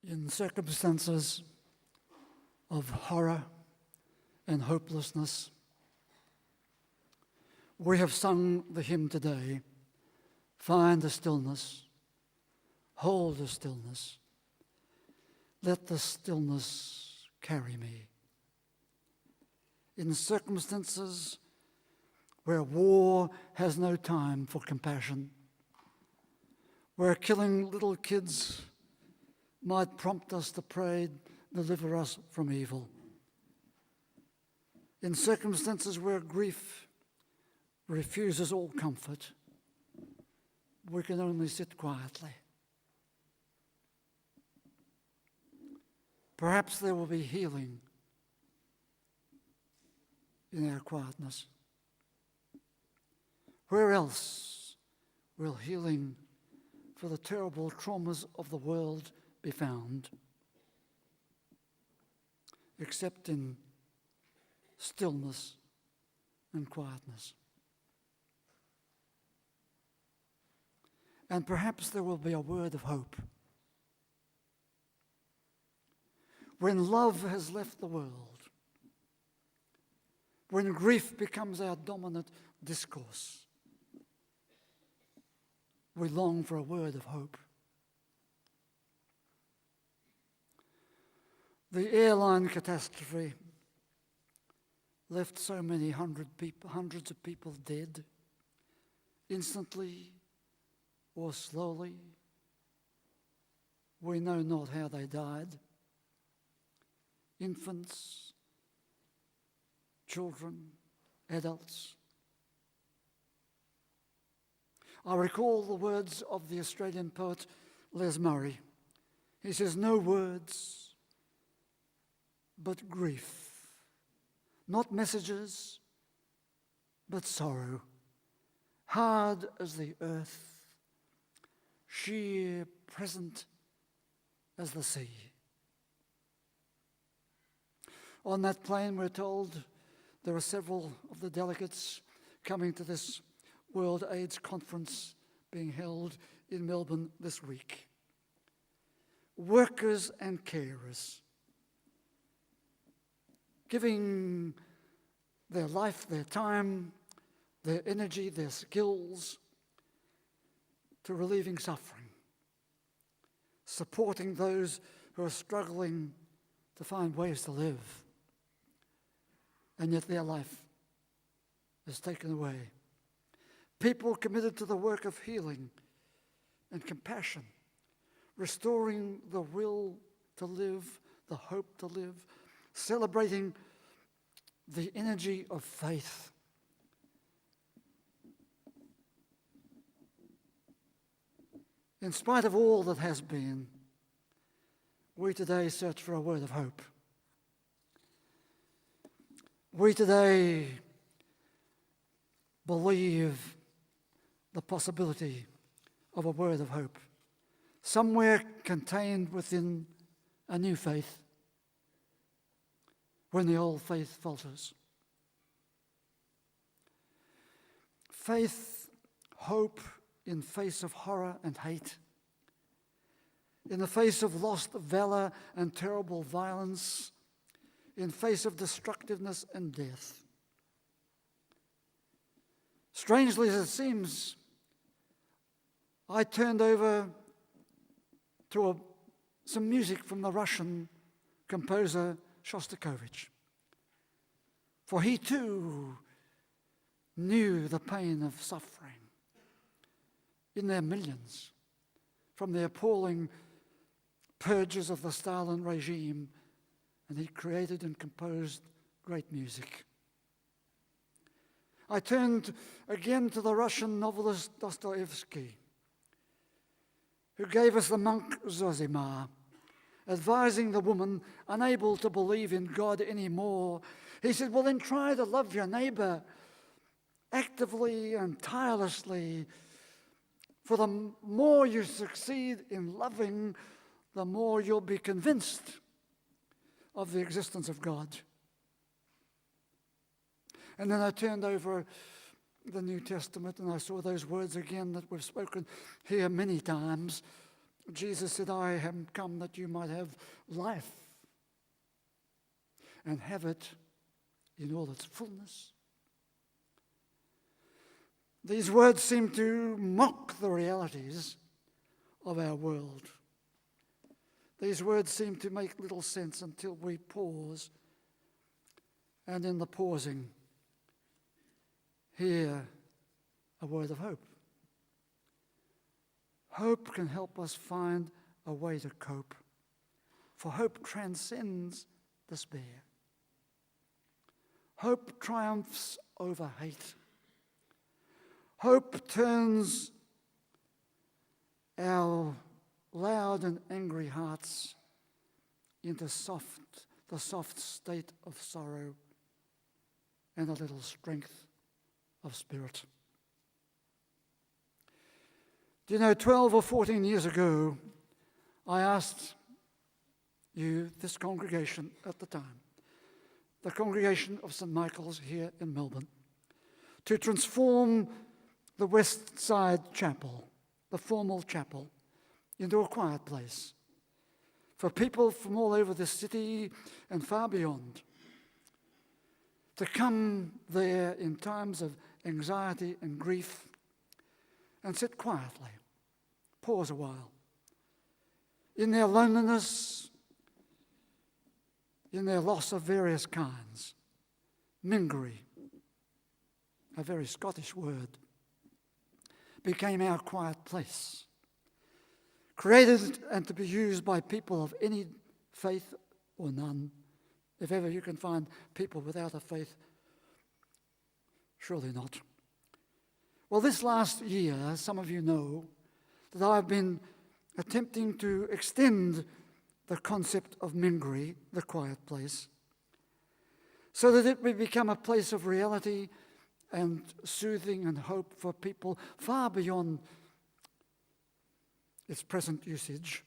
In circumstances of horror and hopelessness, we have sung the hymn today, "Find the stillness, hold the stillness, let the stillness carry me." In circumstances where war has no time for compassion, where killing little kids might prompt us to pray, "Deliver us from evil." In circumstances where grief refuses all comfort, we can only sit quietly. Perhaps there will be healing in our quietness. Where else will healing for the terrible traumas of the world be found except in stillness and quietness? And perhaps there will be a word of hope. When love has left the world, when grief becomes our dominant discourse, we long for a word of hope. The airline catastrophe left so many hundreds of people dead, instantly or slowly. We know not how they died. Infants, children, adults. I recall the words of the Australian poet Les Murray. He says, "No words, but grief. Not messages, but sorrow. Hard as the earth, sheer present as the sea." On that plane, we're told, there are several of the delegates coming to this World AIDS Conference being held in Melbourne this week. Workers and carers, giving their life, their time, their energy, their skills to relieving suffering, supporting those who are struggling to find ways to live, and yet their life is taken away. People committed to the work of healing and compassion, restoring the will to live, the hope to live, celebrating the energy of faith. In spite of all that has been, we today search for a word of hope. We today believe the possibility of a word of hope, somewhere contained within a new faith when the old faith falters. Faith, hope in face of horror and hate, in the face of lost valor and terrible violence, in face of destructiveness and death. Strangely as it seems, I turned over to some music from the Russian composer Shostakovich, for he too knew the pain of suffering in their millions from the appalling purges of the Stalin regime, and he created and composed great music. I turned again to the Russian novelist Dostoevsky, who gave us the monk Zosima, advising the woman unable to believe in God anymore. He said, "Well, then try to love your neighbor actively and tirelessly, for the more you succeed in loving, the more you'll be convinced of the existence of God." And then I turned over the New Testament and I saw those words again that we've spoken here many times. Jesus said, I am come that you might have life and have it in all its fullness. These words seem to mock the realities of our world. These words seem to make little sense until we pause, and in the pausing, hear a word of hope. Hope can help us find a way to cope, for hope transcends despair. Hope triumphs over hate. Hope turns our loud and angry hearts into the soft state of sorrow and a little strength of spirit. Do you know, 12 or 14 years ago, I asked you, this congregation at the time, the congregation of St. Michael's here in Melbourne, to transform the West Side Chapel, the formal chapel, into a quiet place for people from all over the city and far beyond to come there in times of anxiety and grief and sit quietly, pause a while. In their loneliness, in their loss of various kinds, Mingary, a very Scottish word, became our quiet place, created and to be used by people of any faith or none. If ever you can find people without a faith, surely not. Well, this last year, some of you know that I've been attempting to extend the concept of Mingary, the quiet place, so that it may become a place of reality and soothing and hope for people far beyond its present usage.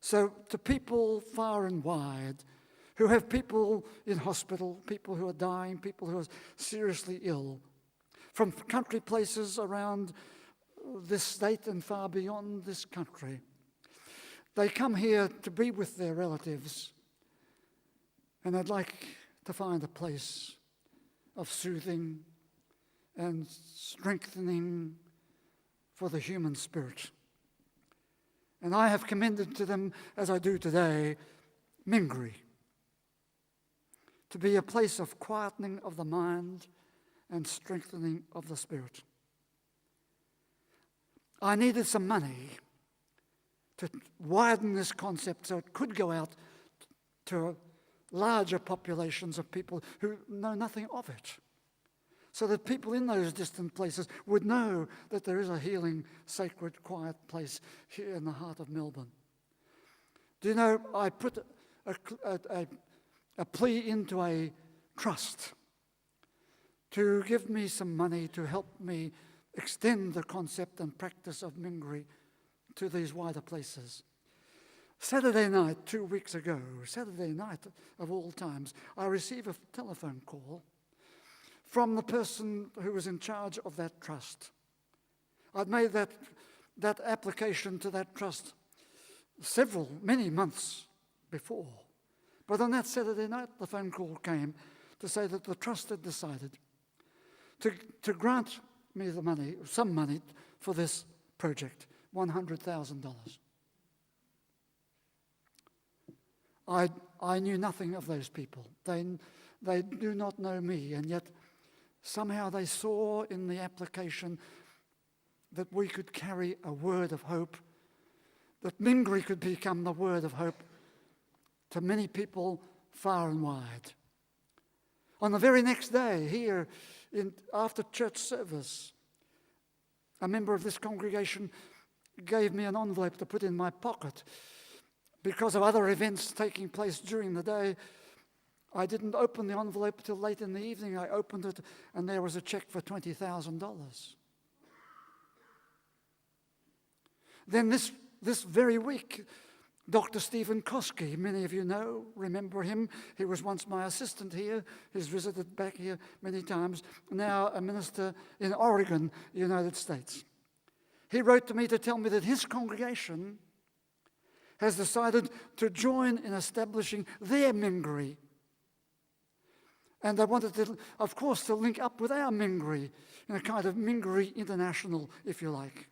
So to people far and wide who have people in hospital, people who are dying, people who are seriously ill, from country places around this state and far beyond this country. They come here to be with their relatives, and I'd like to find a place of soothing and strengthening for the human spirit. And I have commended to them, as I do today, Mingary, to be a place of quietening of the mind and strengthening of the spirit. I needed some money to widen this concept so it could go out to larger populations of people who know nothing of it, so that people in those distant places would know that there is a healing, sacred, quiet place here in the heart of Melbourne. Do you know, I put a plea into a trust to give me some money to help me extend the concept and practice of Mingary to these wider places. Saturday night, 2 weeks ago, Saturday night of all times, I received a telephone call from the person who was in charge of that trust. I'd made that application to that trust many months before. But on that Saturday night, the phone call came to say that the trust had decided to grant me the money, some money, for this project, $100,000. I knew nothing of those people. They do not know me, and yet somehow they saw in the application that we could carry a word of hope, that Mingary could become the word of hope to many people far and wide. On the very next day, here, after church service, a member of this congregation gave me an envelope to put in my pocket. Because of other events taking place during the day, I didn't open the envelope till late in the evening. I opened it, and there was a check for $20,000. Then this very week, Dr. Stephen Koski, many of you remember him. He was once my assistant here. He's visited back here many times, now a minister in Oregon, United States. He wrote to me to tell me that his congregation has decided to join in establishing their Mingri. And they wanted to, of course, to link up with our Mingri in a kind of Mingri international, if you like.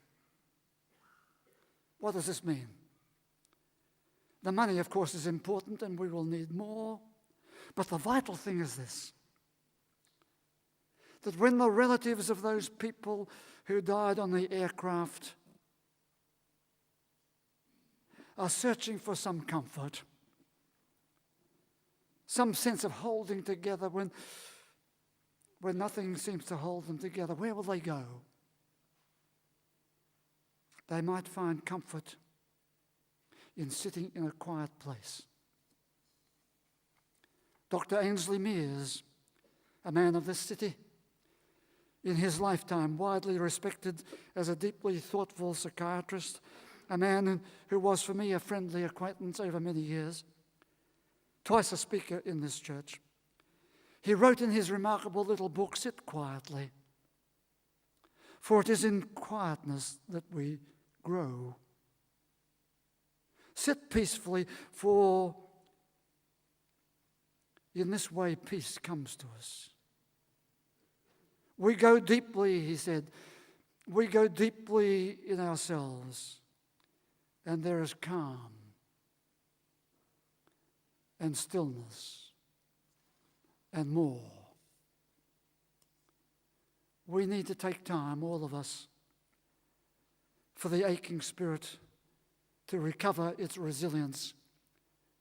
What does this mean? The money, of course, is important and we will need more. But the vital thing is this: that when the relatives of those people who died on the aircraft are searching for some comfort, some sense of holding together when nothing seems to hold them together, where will they go? They might find comfort in sitting in a quiet place. Dr. Ainsley Mears, a man of this city, in his lifetime widely respected as a deeply thoughtful psychiatrist, a man who was for me a friendly acquaintance over many years, twice a speaker in this church. He wrote in his remarkable little book, Sit Quietly, for it is in quietness that we grow. Sit peacefully, for in this way peace comes to us. We go deeply, he said, we go deeply in ourselves, and there is calm and stillness and more. We need to take time, all of us, for the aching spirit to recover its resilience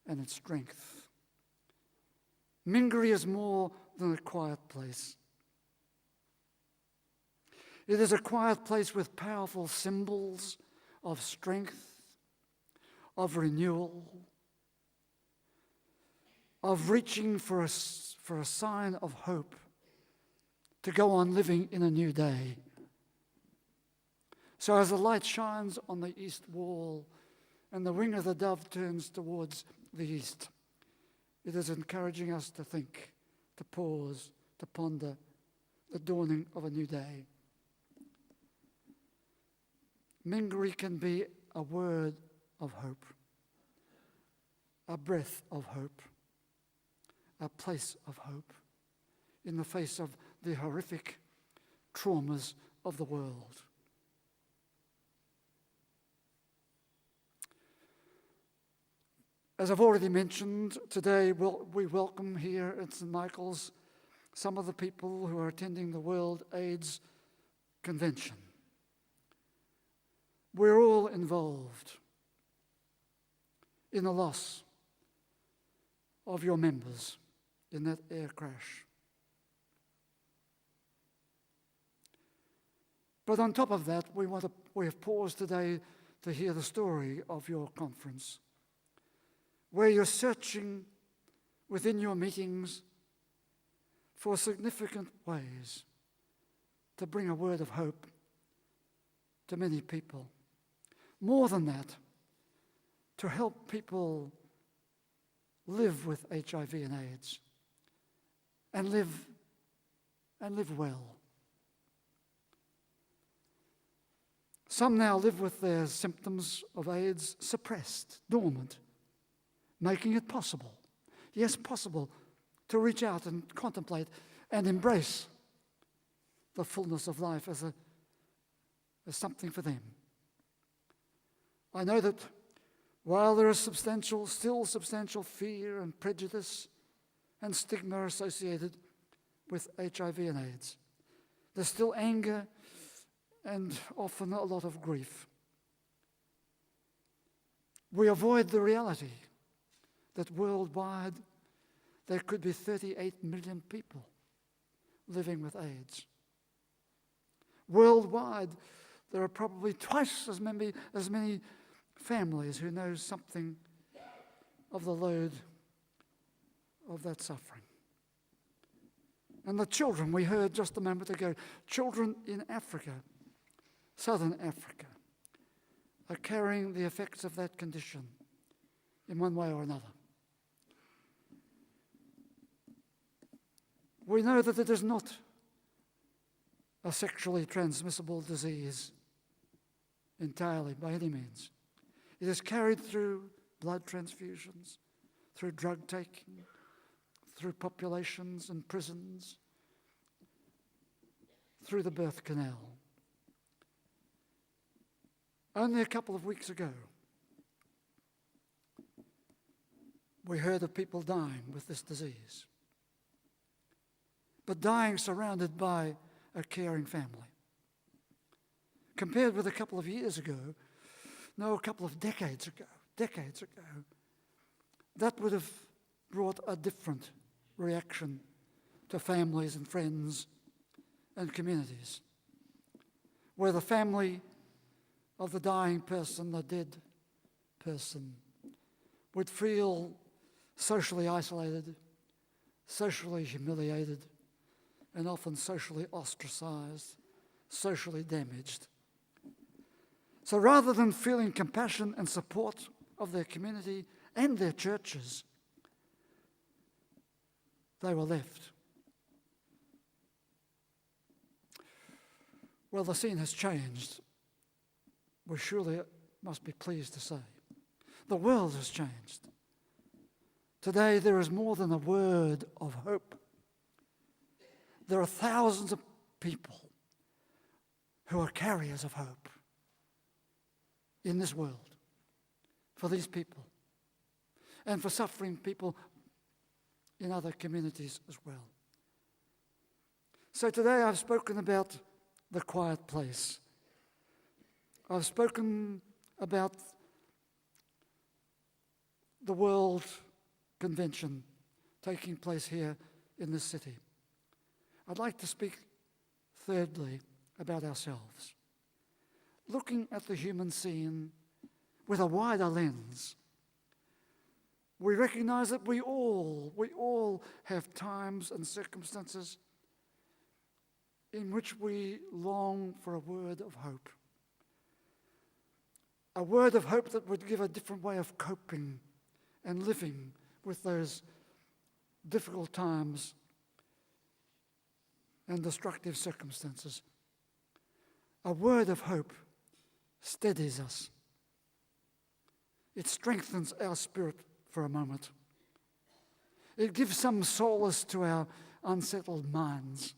and its strength. Mingri is more than a quiet place. It is a quiet place with powerful symbols of strength, of renewal, of reaching for a sign of hope to go on living in a new day. So as the light shines on the east wall and the wing of the dove turns towards the east, it is encouraging us to think, to pause, to ponder the dawning of a new day. Mingri can be a word of hope, a breath of hope, a place of hope in the face of the horrific traumas of the world. As I've already mentioned, today we welcome here at St. Michael's some of the people who are attending the World AIDS Convention. We're all involved in the loss of your members in that air crash. But on top of that, we have paused today to hear the story of your conference, where you're searching within your meetings for significant ways to bring a word of hope to many people. More than that, to help people live with HIV and AIDS and live well. Some now live with their symptoms of AIDS suppressed, dormant, making it possible, yes, possible, to reach out and contemplate and embrace the fullness of life as something for them. I know that while there is still substantial fear and prejudice and stigma associated with HIV and AIDS, there's still anger and often a lot of grief. We avoid the reality that worldwide there could be 38 million people living with AIDS. Worldwide, there are probably twice as many families who know something of the load of that suffering. And the children, we heard just a moment ago, children in Africa, southern Africa, are carrying the effects of that condition in one way or another. We know that it is not a sexually transmissible disease, entirely by any means. It is carried through blood transfusions, through drug taking, through populations and prisons, through the birth canal. Only a couple of weeks ago, we heard of people dying with this disease, but dying surrounded by a caring family. Compared with a couple of years ago, no, a couple of decades ago, that would have brought a different reaction to families and friends and communities, where the family of the dying person, the dead person, would feel socially isolated, socially humiliated, and often socially ostracized, socially damaged. So rather than feeling compassion and support of their community and their churches, they were left. Well, the scene has changed. We surely must be pleased to say. The world has changed. Today there is more than a word of hope. There are thousands of people who are carriers of hope in this world, for these people, and for suffering people in other communities as well. So today I've spoken about the quiet place. I've spoken about the World Convention taking place here in this city. I'd like to speak thirdly about ourselves. Looking at the human scene with a wider lens, we recognize that we all have times and circumstances in which we long for a word of hope. A word of hope that would give a different way of coping and living with those difficult times and destructive circumstances. A word of hope steadies us. It strengthens our spirit for a moment. It gives some solace to our unsettled minds.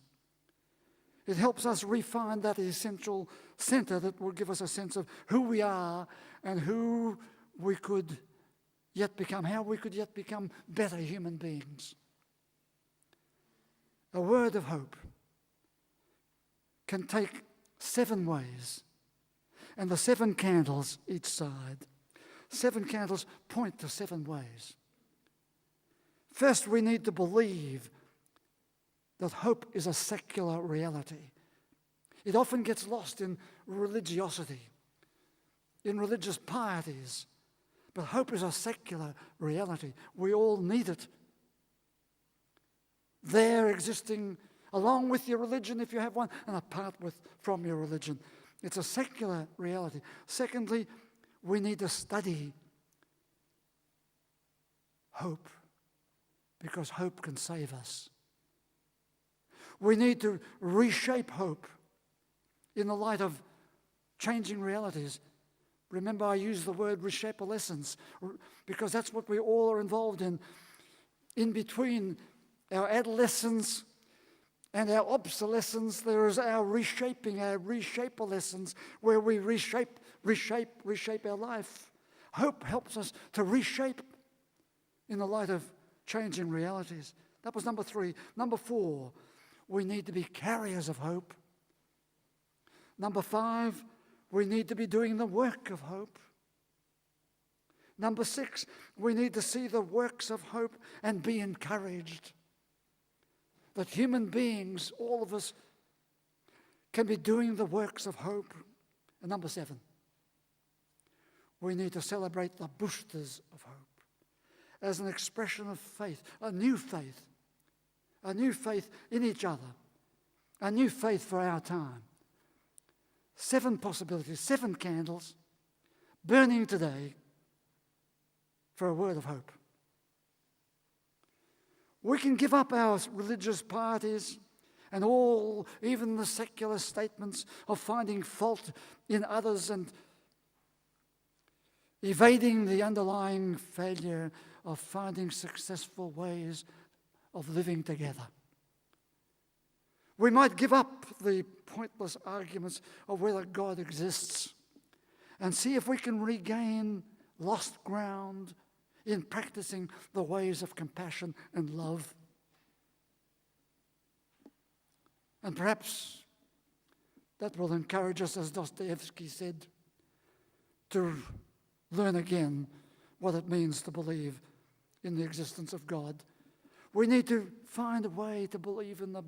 It helps us refine that essential center that will give us a sense of who we are and who we could yet become, how we could yet become better human beings. A word of hope can take 7 ways, and the 7 candles each side. 7 candles point to 7 ways. First, we need to believe that hope is a secular reality. It often gets lost in religiosity, in religious pieties, but hope is a secular reality. We all need it. There existing along with your religion, if you have one, and apart from your religion. It's a secular reality. Secondly, we need to study hope, because hope can save us. We need to reshape hope in the light of changing realities. Remember, I use the word reshape lessons because that's what we all are involved in. In between our adolescence and our obsolescence, there is our reshaping, our reshape lessons, where we reshape our life. Hope helps us to reshape in the light of changing realities. That was number 3. Number 4, we need to be carriers of hope. Number 5, we need to be doing the work of hope. Number 6, we need to see the works of hope and be encouraged. That human beings, all of us, can be doing the works of hope. And number 7, we need to celebrate the boosters of hope as an expression of faith, a new faith in each other, a new faith for our time. 7 possibilities, 7 candles burning today for a word of hope. We can give up our religious pieties and even the secular statements of finding fault in others and evading the underlying failure of finding successful ways of living together. We might give up the pointless arguments of whether God exists and see if we can regain lost ground in practicing the ways of compassion and love. And perhaps that will encourage us, as Dostoevsky said, to learn again what it means to believe in the existence of God. We need to find a way to believe in that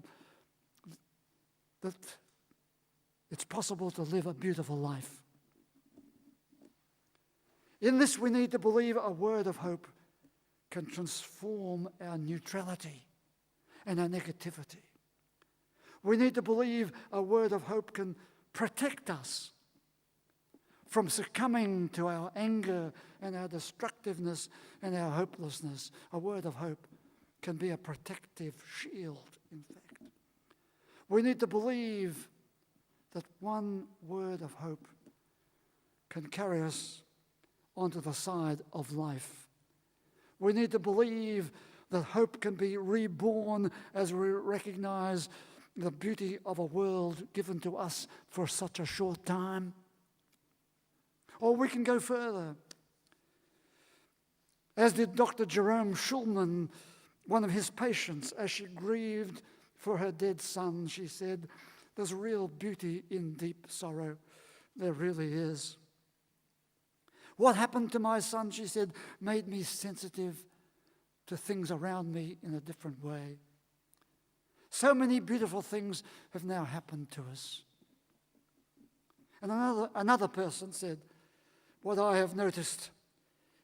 it's possible to live a beautiful life. In this, we need to believe a word of hope can transform our neutrality and our negativity. We need to believe a word of hope can protect us from succumbing to our anger and our destructiveness and our hopelessness. A word of hope can be a protective shield, in fact. We need to believe that one word of hope can carry us onto the side of life. We need to believe that hope can be reborn as we recognize the beauty of a world given to us for such a short time. Or we can go further. As did Dr. Jerome Schulman, one of his patients, as she grieved for her dead son, she said, "There's real beauty in deep sorrow. There really is. What happened to my son," she said, "made me sensitive to things around me in a different way. So many beautiful things have now happened to us." And another person said, "What I have noticed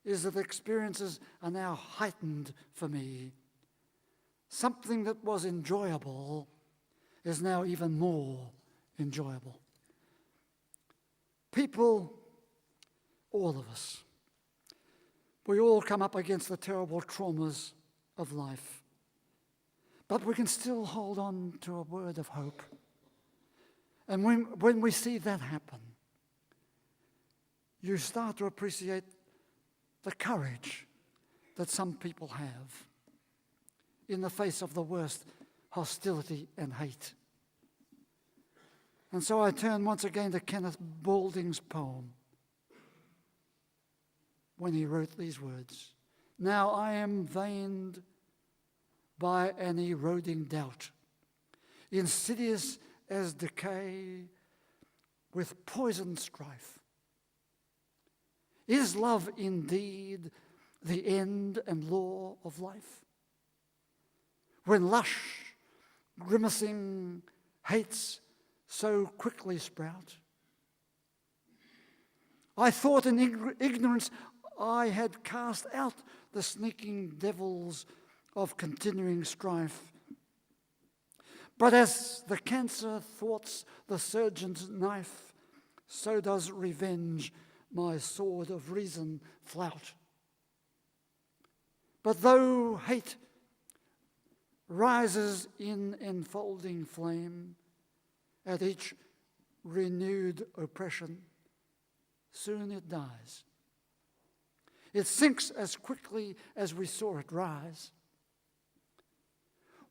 is that experiences are now heightened for me. Something that was enjoyable is now even more enjoyable." People, all of us, we all come up against the terrible traumas of life. But we can still hold on to a word of hope. And when we see that happen, you start to appreciate the courage that some people have in the face of the worst hostility and hate. And so I turn once again to Kenneth Balding's poem when he wrote these words. "Now I am veined by an eroding doubt, insidious as decay with poisoned strife. Is love indeed the end and law of life? When lush, grimacing hates so quickly sprout? I thought in ignorance I had cast out the sneaking devils of continuing strife. But as the cancer thwarts the surgeon's knife, so does revenge my sword of reason flout. But though hate rises in enfolding flame at each renewed oppression, soon it dies. It sinks as quickly as we saw it rise.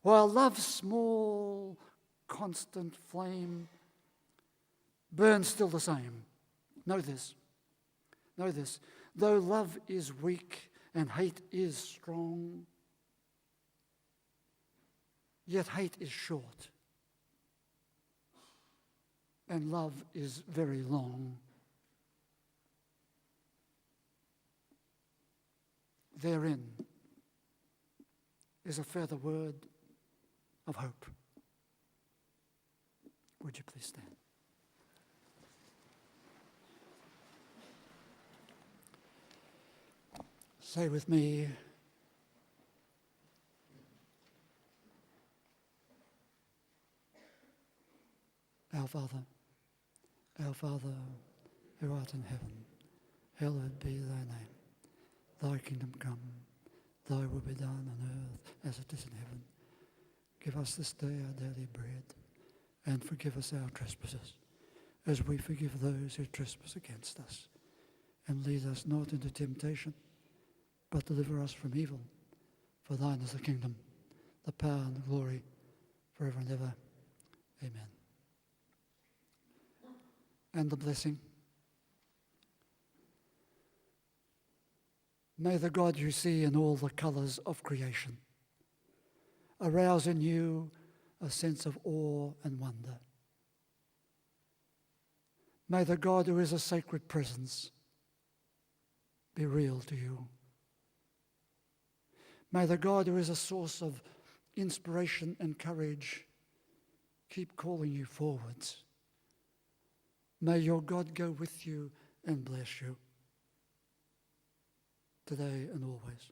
While love's small, constant flame burns still the same. Know this. Though love is weak and hate is strong, yet hate is short, and love is very long. Therein is a further word of hope. Would you please stand? Say with me, Our Father who art in heaven, hallowed be thy name. Thy kingdom come, thy will be done on earth as it is in heaven. Give us this day our daily bread, and forgive us our trespasses, as we forgive those who trespass against us. and lead us not into temptation, but deliver us from evil. For thine is the kingdom, the power and the glory, forever and ever. Amen. And the blessing. May the God you see in all the colours of creation arouse in you a sense of awe and wonder. May the God who is a sacred presence be real to you. May the God who is a source of inspiration and courage keep calling you forwards. May your God go with you and bless you today and always.